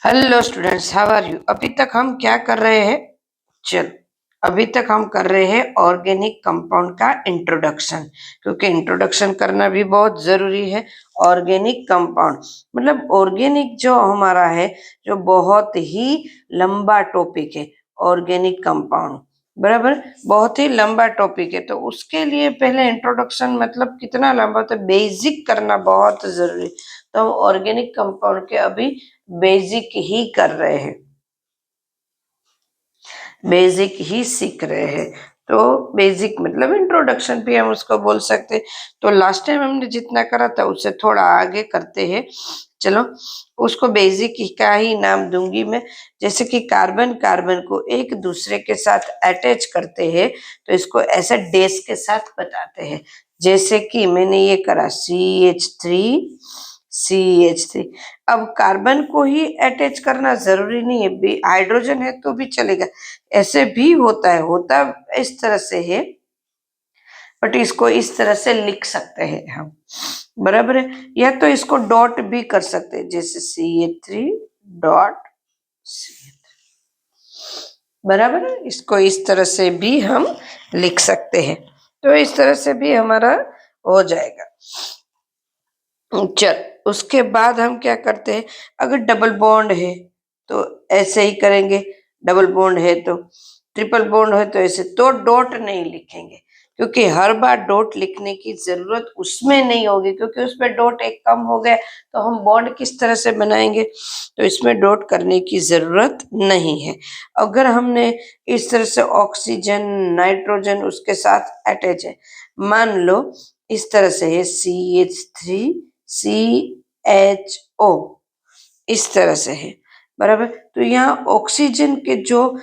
Hello students, how are you. अभी तक हम क्या कर रहे हैं? चल, अभी तक हम कर रहे हैं ऑर्गेनिक कंपाउंड का इंट्रोडक्शन, क्योंकि इंट्रोडक्शन करना भी बहुत जरूरी है। ऑर्गेनिक कंपाउंड मतलब ऑर्गेनिक जो हमारा है, जो बहुत ही लंबा टॉपिक है। ऑर्गेनिक कंपाउंड बराबर बहुत ही लंबा टॉपिक है, तो उसके लिए पहले इंट्रोडक्शन मतलब कितना लंबा, तो बेसिक करना बहुत जरूरी। तो हम ऑर्गेनिक कंपाउंड के अभी बेसिक ही कर रहे हैं, बेसिक ही सीख रहे हैं। तो बेसिक मतलब इंट्रोडक्शन भी हम उसको बोल सकते हैं। तो लास्ट टाइम हमने जितना करा था उससे थोड़ा आगे करते हैं। चलो, उसको बेसिक का ही नाम दूंगी मैं। जैसे कि कार्बन कार्बन को एक दूसरे के साथ अटैच करते हैं, तो इसको ऐसे डेस के साथ बताते हैं। जैसे कि मैंने ये करा CH3 अब कार्बन को ही अटैच करना जरूरी नहीं है, हाइड्रोजन है तो भी चलेगा। ऐसे भी होता इस तरह से है, बट इसको इस तरह से लिख सकते हैं हम, बराबर है। या तो इसको डॉट भी कर सकते हैं, जैसे CH3 डॉट, बराबर है। इसको इस तरह से भी हम लिख सकते हैं, तो इस तरह से भी हमारा हो जाएगा। चल, उसके बाद हम क्या करते हैं, अगर डबल बॉन्ड है तो ऐसे ही करेंगे, डबल बॉन्ड है तो, ट्रिपल बॉन्ड है तो ऐसे, तो डॉट नहीं लिखेंगे, क्योंकि हर बार डॉट लिखने की जरूरत उसमें नहीं होगी, क्योंकि उसमें डॉट एक कम हो गया तो हम बॉन्ड किस तरह से बनाएंगे, तो इसमें डॉट करने की जरूरत नहीं है। अगर हमने इस तरह से ऑक्सीजन नाइट्रोजन उसके साथ अटैच है, मान लो इस तरह से है CH3CHO, इस तरह से है, बराबर। तो यहाँ ऑक्सीजन के जो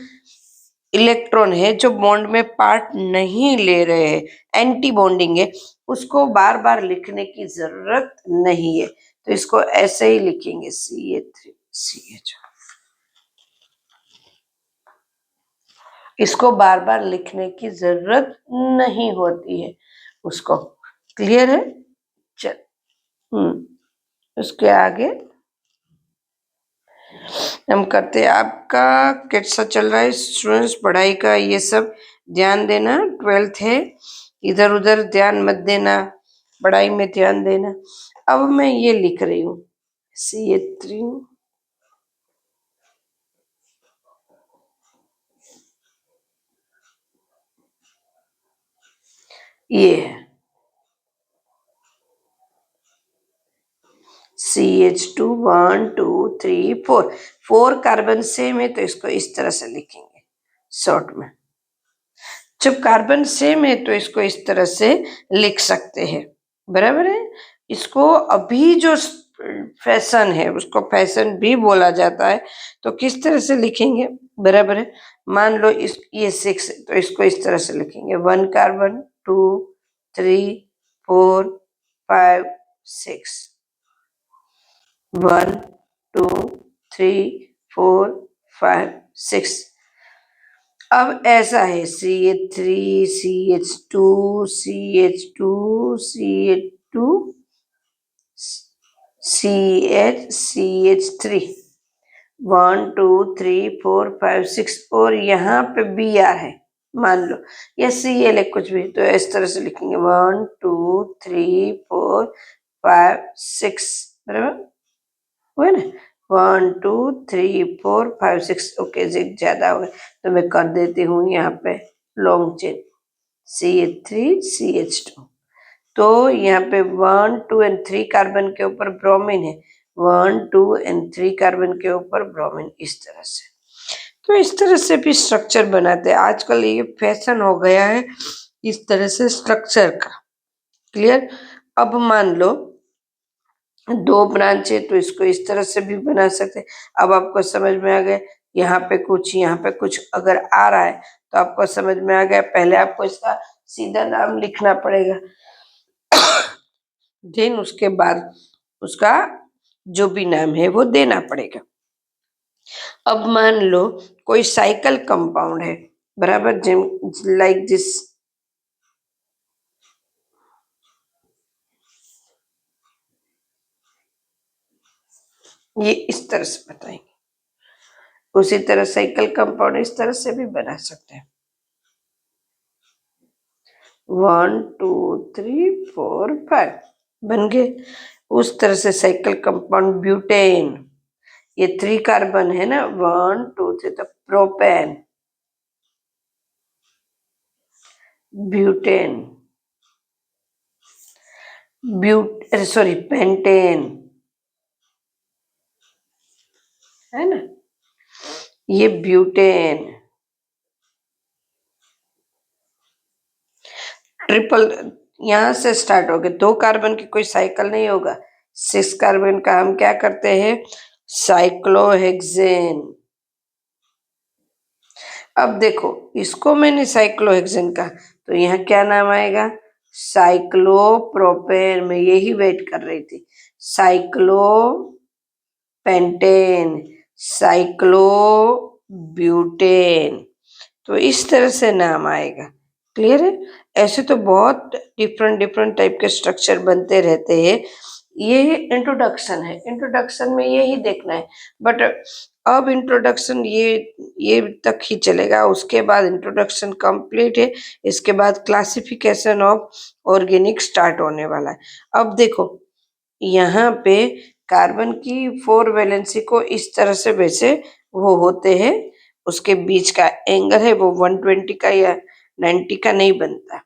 इलेक्ट्रॉन है, जो बॉन्ड में पार्ट नहीं ले रहे हैं, एंटी बॉन्डिंग है, उसको बार बार लिखने की जरूरत नहीं है। तो इसको ऐसे ही लिखेंगे CH3CH, इसको बार बार लिखने की जरूरत नहीं होती है उसको। क्लियर है? चल, उसके आगे हम करते हैं। आपका कैसा चल रहा है स्टूडेंट्स, पढ़ाई का ये सब ध्यान देना। 12th है, इधर उधर ध्यान मत देना, पढ़ाई में ध्यान देना। अब मैं ये लिख रही हूँ CH3, ये है CH2 1 2 3 4, 4 कार्बन सेम है तो इसको इस तरह से लिखेंगे शॉर्ट में। जब कार्बन सेम है तो इसको इस तरह से लिख सकते हैं, बराबर है। इसको अभी जो फैशन है उसको फैशन भी बोला जाता है, तो किस तरह से लिखेंगे, बराबर है। मान लो इस ये 6 है तो इसको इस तरह से लिखेंगे 1 कार्बन 2 3 4 5 6, 1 2 3 4 5 6। अब ऐसा है CH3 CH2 CH2 CH3 1 2 3 4 5 6, और यहाँ पे BR है मान लो, या CL है कुछ भी, तो इस तरह से लिखेंगे 1 2 3 4 5 6, बराबर हुआ ना। 1 2 3 4 5 6, ओके जी, ज्यादा हुआ तो मैं कर देती हूँ यहाँ पे लॉन्ग चेन CH3CH2। तो यहाँ पे 1 2 एंड 3 कार्बन के ऊपर ब्रोमीन है, 1 2 एंड 3 कार्बन के ऊपर ब्रोमीन, इस तरह से। तो इस तरह से भी स्ट्रक्चर बनाते हैं, आजकल ये फैशन हो गया है इस तरह से स्ट्रक्चर का। क्लियर? अब मान लो 2 ब्रांच है तो इसको इस तरह से भी बना सकते हैं। अब आपको समझ में आ गया, यहाँ पे कुछ यहाँ पे कुछ अगर आ रहा है तो आपको समझ में आ गया। पहले आपको इसका सीधा नाम लिखना पड़ेगा, देन उसके बाद उसका जो भी नाम है वो देना पड़ेगा। अब मान लो कोई साइकिल कंपाउंड है, बराबर, जिम लाइक दिस, ये इस तरह से बताएंगे। उसी तरह साइकिल कंपाउंड इस तरह से भी बना सकते हैं। 1 2 3 4 5 बन गए। उस तरह से साइकिल कंपाउंड ब्यूटेन, ये 3 कार्बन है ना, 1 2 3, तो प्रोपेन, ब्यूटेन, सॉरी पेंटेन, है ना, ये ब्यूटेन। ट्रिपल यहां से स्टार्ट हो गए, 2 कार्बन की कोई साइकिल नहीं होगा। 6 कार्बन का हम क्या करते हैं, साइक्लोहेक्सेन। अब देखो, इसको मैंने साइक्लोहेक्सेन कहा, तो यहाँ क्या नाम आएगा, साइक्लोप्रोपेन। मैं यही वेट कर रही थी, साइक्लोपेंटेन, साइक्लोब्यूटेन। तो इस तरह से नाम आएगा। क्लियर है? ऐसे तो बहुत डिफरेंट डिफरेंट टाइप के स्ट्रक्चर बनते रहते हैं। ये इंट्रोडक्शन है, इंट्रोडक्शन में यही देखना है। बट अब इंट्रोडक्शन ये तक ही चलेगा, उसके बाद इंट्रोडक्शन कंप्लीट है, इसके बाद क्लासिफिकेशन ऑफ ऑर्गेनिक स्टार्ट होने वाला है। अब देखो, यहाँ पे कार्बन की 4 वैलेंसी को इस तरह से वैसे वो होते हैं, उसके बीच का एंगल है वो 120 का या 90 का नहीं बनता,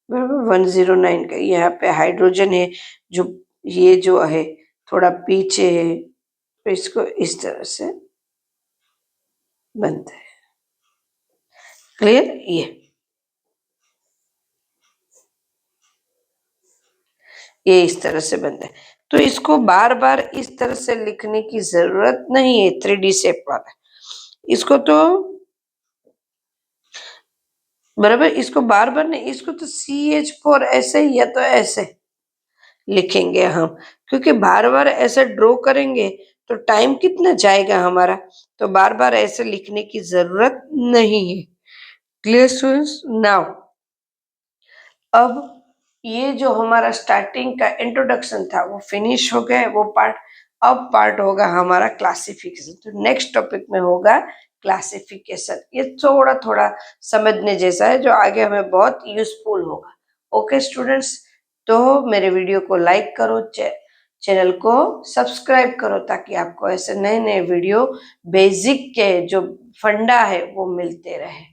बराबर 109 का। यहाँ पे हाइड्रोजन है जो ये जो है थोड़ा पीछे है, तो इसको इस तरह से बनता है। क्लियर? ये इस तरह से बनता है। तो इसको बार बार इस तरह से लिखने की जरूरत नहीं है, 3D शेप वाला। इसको तो बराबर, इसको बार बार नहीं, इसको तो CH4 ऐसे ही या तो ऐसे लिखेंगे हम, क्योंकि बार बार ऐसे ड्रॉ करेंगे तो टाइम कितना जाएगा हमारा, तो बार बार ऐसे लिखने की जरूरत नहीं है। Clear students? नाउ अब ये जो हमारा स्टार्टिंग का इंट्रोडक्शन था वो फिनिश हो गया, वो पार्ट। अब पार्ट होगा हमारा क्लासिफिकेशन। तो नेक्स्ट टॉपिक में होगा क्लासिफिकेशन। ये थोड़ा थोड़ा समझने जैसा है, जो आगे हमें बहुत यूजफुल होगा। ओके स्टूडेंट्स, तो मेरे वीडियो को लाइक करो, चैनल को सब्सक्राइब करो, ताकि आपको ऐसे नए नए वीडियो बेसिक के जो फंडा है वो मिलते रहे।